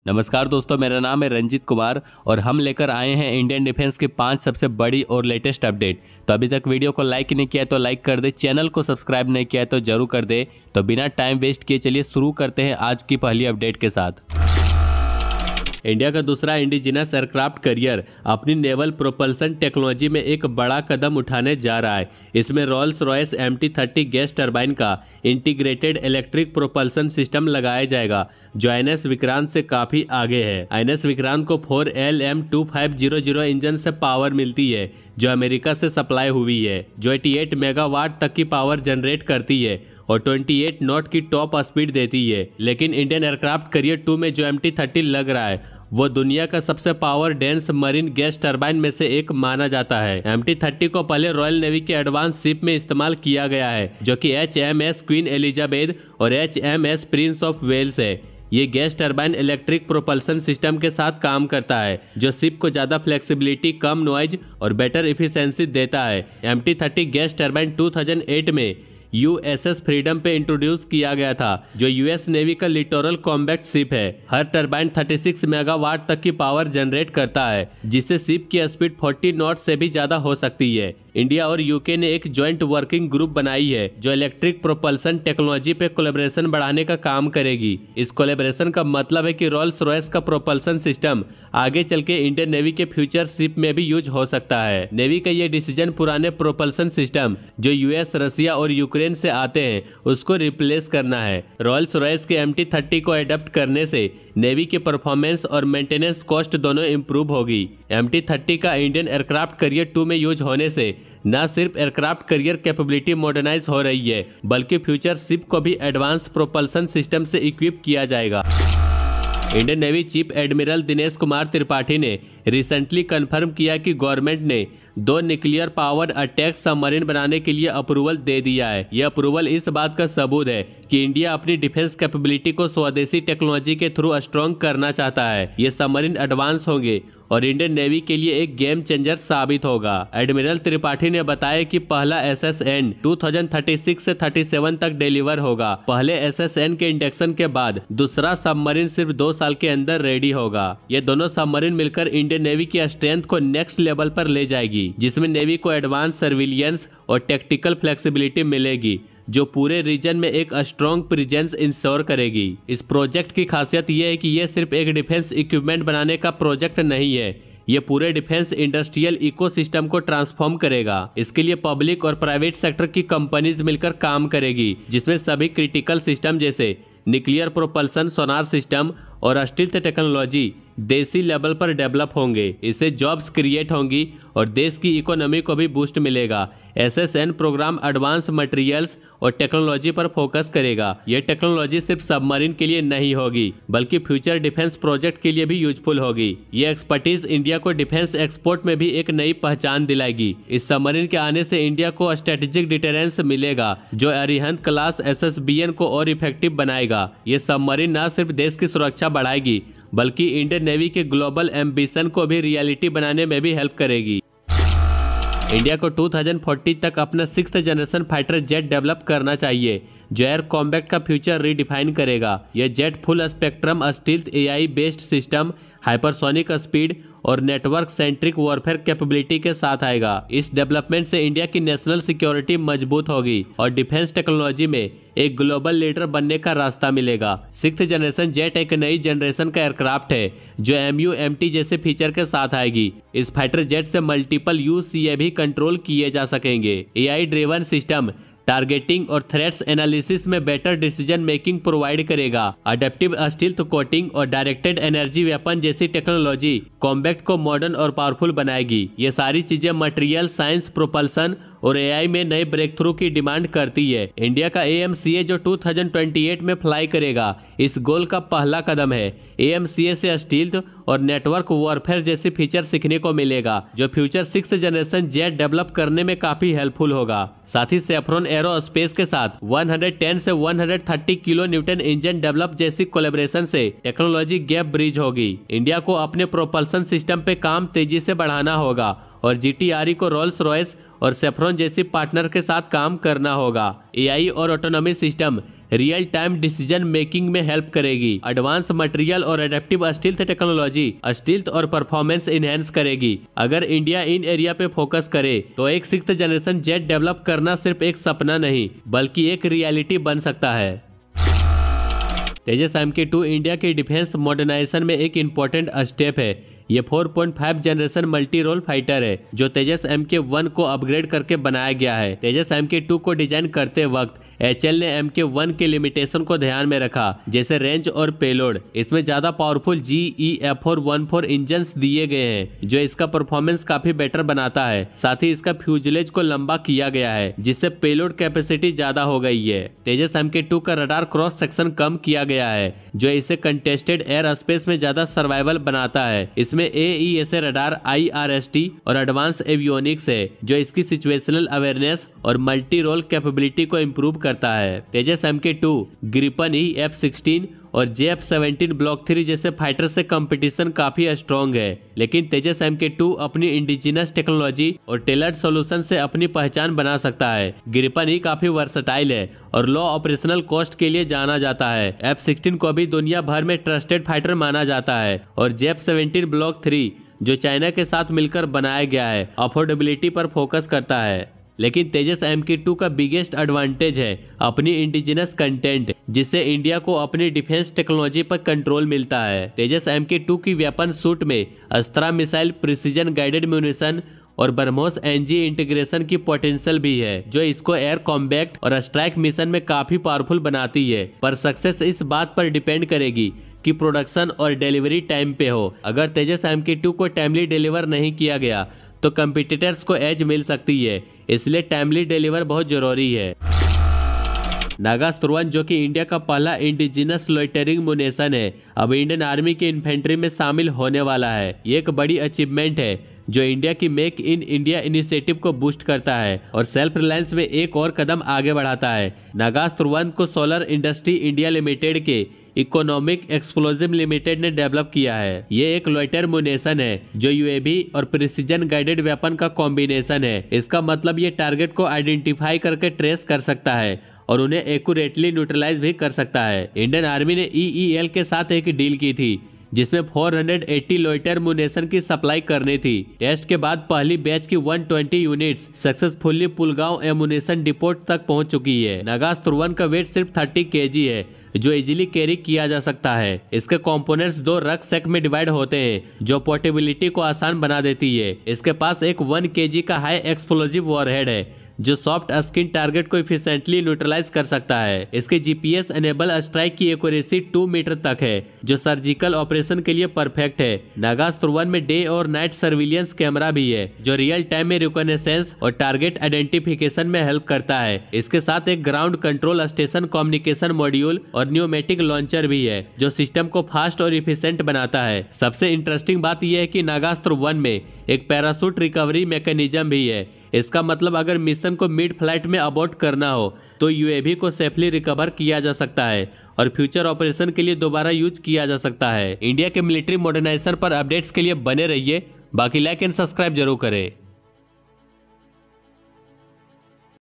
नमस्कार दोस्तों, मेरा नाम है रंजीत कुमार और हम लेकर आए हैं इंडियन डिफेंस की 5 सबसे बड़ी और लेटेस्ट अपडेट। तो अभी तक वीडियो को लाइक नहीं किया है तो लाइक कर दे, चैनल को सब्सक्राइब नहीं किया है तो जरूर कर दे। तो बिना टाइम वेस्ट किए चलिए शुरू करते हैं आज की पहली अपडेट के साथ। इंडिया का दूसरा इंडिजिनस एयरक्राफ्ट कैरियर अपनी नेवल प्रोपल्सन टेक्नोलॉजी में एक बड़ा कदम उठाने जा रहा है। इसमें Rolls Royce MT-30 gas turbine का इंटीग्रेटेड इलेक्ट्रिक प्रोपल्सन सिस्टम लगाया जाएगा, जो INS विक्रांत से काफी आगे है। INS विक्रांत को 4LM2500 इंजन से पावर मिलती है, जो अमेरिका से सप्लाई हुई है, जो 88 मेगावाट तक की पावर जनरेट करती है और 28 नॉट की टॉप स्पीड देती है। लेकिन इंडियन एयरक्राफ्ट कैरियर 2 में जो MT-30 लग रहा है वो दुनिया का सबसे power dense marine gas turbine में से एक माना जाता है। MT-30 को पहले रॉयल नेवी के एडवांस शिप में इस्तेमाल किया गया है, जो कि HMS क्वीन एलिजाबेथ और HMS प्रिंस ऑफ वेल्स है। ये gas turbine electric propulsion system के साथ काम करता है, जो शिप को ज्यादा फ्लेक्सिबिलिटी, कम नॉइज और बेटर इफिशिएंसी देता है। MT-30 गैस टरबाइन 2008 में USS फ्रीडम पे इंट्रोड्यूस किया गया था, जो US नेवी का लिटोरल कॉम्बैट शिप है। हर टरबाइन 36 मेगावाट तक की पावर जनरेट करता है, जिससे शिप की स्पीड 40 नॉट से भी ज्यादा हो सकती है। इंडिया और यूके ने एक ज्वाइंट वर्किंग ग्रुप बनाई है, जो इलेक्ट्रिक प्रोपल्सन टेक्नोलॉजी पे कोलैबोरेशन बढ़ाने का काम करेगी। इस कोलैबोरेशन का मतलब है कि रॉल्स रॉयस का प्रोपल्सन सिस्टम आगे चल के इंडियन नेवी के फ्यूचर शिप में भी यूज हो सकता है। नेवी का ये डिसीजन पुराने प्रोपल्सन सिस्टम जो US, रसिया और यूक्रेन से आते हैं उसको रिप्लेस करना है। रॉल्स रॉयस के MT-30 को एडप्ट करने से नेवी की परफॉर्मेंस और मेंटेनेंस कॉस्ट दोनों इंप्रूव होगी। MT-30 का इंडियन एयरक्राफ्ट कैरियर 2 में यूज होने से न सिर्फ एयरक्राफ्ट कैरियर कैपेबिलिटी मॉडर्नाइज हो रही है, बल्कि फ्यूचर शिप को भी एडवांस प्रोपल्सन सिस्टम से इक्विप किया जाएगा। Indian navy chief admiral Dinesh Kumar Tripathi ने रिसेंटली कंफर्म किया कि गवर्नमेंट ने 2 न्यूक्लियर पावर अटैक सबमरीन बनाने के लिए अप्रूवल दे दिया है। यह अप्रूवल इस बात का सबूत है कि इंडिया अपनी डिफेंस कैपेबिलिटी को स्वदेशी टेक्नोलॉजी के थ्रू स्ट्रॉन्ग करना चाहता है। ये सबमरीन एडवांस होंगे और इंडियन नेवी के लिए एक गेम चेंजर साबित होगा। एडमिरल त्रिपाठी ने बताया कि पहला SSN 2036 से 37 तक डिलीवर होगा। पहले SSN के इंडक्शन के बाद दूसरा सबमरीन सिर्फ 2 साल के अंदर रेडी होगा। ये दोनों सबमरीन मिलकर इंडियन नेवी की स्ट्रेंथ को नेक्स्ट लेवल पर ले जाएगी, जिसमें नेवी को एडवांस सर्विलियंस और टेक्टिकल फ्लेक्सिबिलिटी मिलेगी, जो पूरे रीजन में एक स्ट्रॉन्ग प्रेजेंस इंश्योर करेगी। इस प्रोजेक्ट की खासियत यह है कि यह सिर्फ एक डिफेंस इक्विपमेंट बनाने का प्रोजेक्ट नहीं है, ये पूरे डिफेंस इंडस्ट्रियल इकोसिस्टम को ट्रांसफॉर्म करेगा। इसके लिए पब्लिक और प्राइवेट सेक्टर की कंपनीज मिलकर काम करेगी, जिसमें सभी क्रिटिकल सिस्टम जैसे न्यूक्लियर प्रोपल्सन, सोनार सिस्टम और स्टील्थ टेक्नोलॉजी देसी लेवल पर डेवलप होंगे। इससे जॉब्स क्रिएट होंगी और देश की इकोनॉमी को भी बूस्ट मिलेगा। SSN प्रोग्राम एडवांस मटेरियल्स और टेक्नोलॉजी पर फोकस करेगा। यह टेक्नोलॉजी सिर्फ सबमरीन के लिए नहीं होगी, बल्कि फ्यूचर डिफेंस प्रोजेक्ट के लिए भी यूजफुल होगी। ये एक्सपर्टीज इंडिया को डिफेंस एक्सपोर्ट में भी एक नई पहचान दिलाएगी। इस सबमरीन के आने से इंडिया को स्ट्रेटेजिक डिटेरेंस मिलेगा, जो अरिहंत क्लास SSBN को और इफेक्टिव बनाएगा। ये सबमरीन न सिर्फ देश की सुरक्षा बढ़ाएगी, बल्कि इंडियन नेवी के ग्लोबल एम्बिशन को भी रियलिटी बनाने में भी हेल्प करेगी। इंडिया को 2040 तक अपना 6th generation fighter jet develop करना चाहिए, जो एयर कॉम्बैट का फ्यूचर रीडिफाइन करेगा। यह jet full spectrum stealth AI based system, hypersonic speed और नेटवर्क सेंट्रिक वॉरफेयर कैपेबिलिटी के साथ आएगा। इस डेवलपमेंट से इंडिया की नेशनल सिक्योरिटी मजबूत होगी और डिफेंस टेक्नोलॉजी में एक ग्लोबल लीडर बनने का रास्ता मिलेगा। 6th जनरेशन जेट एक नई जनरेशन का एयरक्राफ्ट है, जो MU-MT जैसे फीचर के साथ आएगी। इस फाइटर जेट से मल्टीपल UCA कंट्रोल किए जा सकेंगे। AI ड्रिवन सिस्टम टारगेटिंग और थ्रेट्स एनालिसिस में बेटर डिसीजन मेकिंग प्रोवाइड करेगा। अडेप्टिव स्टील्थ कोटिंग और डायरेक्टेड एनर्जी वेपन जैसी टेक्नोलॉजी कॉम्बैट को मॉडर्न और पावरफुल बनाएगी। ये सारी चीजें मटेरियल साइंस, प्रोपल्सन और AI में नए ब्रेक थ्रू की डिमांड करती है। इंडिया का AMCA जो 2028 में फ्लाई करेगा, इस गोल का पहला कदम है। AMCA से स्टील्थ और नेटवर्क वॉरफेयर जैसे फीचर सीखने को मिलेगा, जो future 6th generation jet develop करने में काफी हेल्पफुल होगा। साथ ही सेफ्रॉन एरोस्पेस के साथ 110 से 130 किलो न्यूटन इंजन डेवलप जैसी कोलैबोरेशन से टेक्नोलॉजी गैप ब्रिज होगी। इंडिया को अपने प्रोपल्सन सिस्टम पे काम तेजी से बढ़ाना होगा और GTRE को रोल्स रॉयस और सेफ्रॉन जैसी पार्टनर के साथ काम करना होगा। AI और autonomy system real time decision making में हेल्प करेगी। एडवांस मटेरियल और एडेप्टिव स्टील्थ टेक्नोलॉजी स्टील्थ और परफॉर्मेंस इनहेंस करेगी। अगर इंडिया इन एरिया पे फोकस करे तो एक 6th जनरेशन जेट डेवलप करना सिर्फ एक सपना नहीं बल्कि एक रियलिटी बन सकता है। तेजस MK2 इंडिया के डिफेंस मॉडर्नाइजेशन में एक इम्पोर्टेंट स्टेप है। ये 4.5 जनरेशन मल्टी रोल फाइटर है जो तेजस MK1 को अपग्रेड करके बनाया गया है। तेजस MK2 को डिजाइन करते वक्त HAL ने MK1 के लिमिटेशन को ध्यान में रखा, जैसे रेंज और पेलोड। इसमें ज्यादा पावरफुल GE-F414 इंजन्स दिए गए हैं जो इसका परफॉर्मेंस काफी बेटर बनाता है। साथ ही इसका फ्यूजलेज को लंबा किया गया है जिससे पेलोड कैपेसिटी ज्यादा हो गई है। तेजस MK2 का रडार क्रॉस सेक्शन कम किया गया है जो इसे कंटेस्टेड एयर स्पेस में ज्यादा सर्वाइवल बनाता है। इसमें AESA रडार IRST और एडवांस एवियोनिक्स है जो इसकी सिचुएशनल अवेयरनेस और मल्टी रोल कैपेबिलिटी को इम्प्रूव करता है। तेजस MK2 ग्रिपन F-16 और JF-17 ब्लॉक 3 जैसे फाइटर से कंपटीशन काफी स्ट्रॉन्ग है, लेकिन तेजस MK2 अपनी इंडिजिनस टेक्नोलॉजी और टेलर्ड सॉल्यूशन से अपनी पहचान बना सकता है। ग्रिपन काफी वर्सटाइल है और लो ऑपरेशनल कॉस्ट के लिए जाना जाता है। F-16 को भी दुनिया भर में ट्रस्टेड फाइटर माना जाता है और JF-17 ब्लॉक 3 जो चाइना के साथ मिलकर बनाया गया है अफोर्डेबिलिटी पर फोकस करता है। लेकिन तेजस MK2 का बिगेस्ट एडवांटेज है अपनी इंडिजिनस कंटेंट, जिससे इंडिया को अपनी डिफेंस टेक्नोलॉजी पर कंट्रोल मिलता है। तेजस MK2 की वेपन सूट में अस्त्रा मिसाइल, प्रिसीजन गाइडेड म्यूनिशन और ब्रह्मोस NG इंटीग्रेशन की पोटेंशियल भी है जो इसको एयर कॉम्बैक्ट और स्ट्राइक मिशन में काफी पावरफुल बनाती है। पर सक्सेस इस बात पर डिपेंड करेगी कि प्रोडक्शन और डिलीवरी टाइम पे हो। अगर तेजस MK2 को टाइमली डिलीवर नहीं किया गया तो कंपटीटर्स को एज मिल सकती है, इसलिए टाइमली डिलीवर बहुत जरूरी है। नागास्त्र 1 जो कि इंडिया का पहला इंडिजिनस लोइटरिंग मुनेशन है, अब इंडियन आर्मी की इन्फेंट्री में शामिल होने वाला है। ये एक बड़ी अचीवमेंट है जो इंडिया की मेक इन इंडिया इनिशिएटिव को बूस्ट करता है और सेल्फ रिलायंस में एक और कदम आगे बढ़ाता है। नागास्त्र 1 को सोलर इंडस्ट्री इंडिया लिमिटेड के इकोनॉमिक एक्सप्लोजिव लिमिटेड ने डेवलप किया है। ये एक लोइटर मुनेशन है जो UAV और प्रिसीजन गाइडेड वेपन का कॉम्बिनेशन है। इसका मतलब ये टारगेट को आइडेंटिफाई करके ट्रेस कर सकता है और उन्हें एक्यूरेटली न्यूट्रलाइज भी कर सकता है। इंडियन आर्मी ने EEL के साथ एक डील की थी जिसमें 480 लोइटर मुनेशन की सप्लाई करनी थी। टेस्ट के बाद पहली बैच की 120 units successfully Pulgaon ammunition depot तक पहुंच चुकी है। नागास्त्र 1 का वेट सिर्फ 30 kg है जो इजीली कैरी किया जा सकता है। इसके कंपोनेंट्स 2 रक्सैक में डिवाइड होते हैं जो पोर्टेबिलिटी को आसान बना देती है। इसके पास एक 1 kg का हाई एक्सप्लोजिव वॉरहेड है जो सॉफ्ट स्किन टारगेट को इफिशिएंटली न्यूट्रलाइज कर सकता है। इसके GPS एनेबल स्ट्राइक की एक्यूरेसी 2 मीटर तक है जो सर्जिकल ऑपरेशन के लिए परफेक्ट है। नागास्त्र 1 में डे और नाइट सर्विलियंस कैमरा भी है जो रियल टाइम में रिकॉग्निशंस और टारगेट आइडेंटिफिकेशन में हेल्प करता है। इसके साथ एक ground control station, communication module और न्यूमेटिक लॉन्चर भी है जो सिस्टम को फास्ट और इफिशिएंट बनाता है। सबसे इंटरेस्टिंग बात यह है कि नागास्त्र 1 में एक पैराशूट रिकवरी मैकेनिज्म भी है। इसका मतलब अगर मिशन को मिड फ्लाइट में अबॉर्ट करना हो तो UAV को सेफली रिकवर किया जा सकता है और फ्यूचर ऑपरेशन के लिए दोबारा यूज किया जा सकता है। इंडिया के मिलिट्री मॉडर्नाइजेशन पर अपडेट्स के लिए बने रहिए। बाकी लाइक एंड सब्सक्राइब जरूर करें।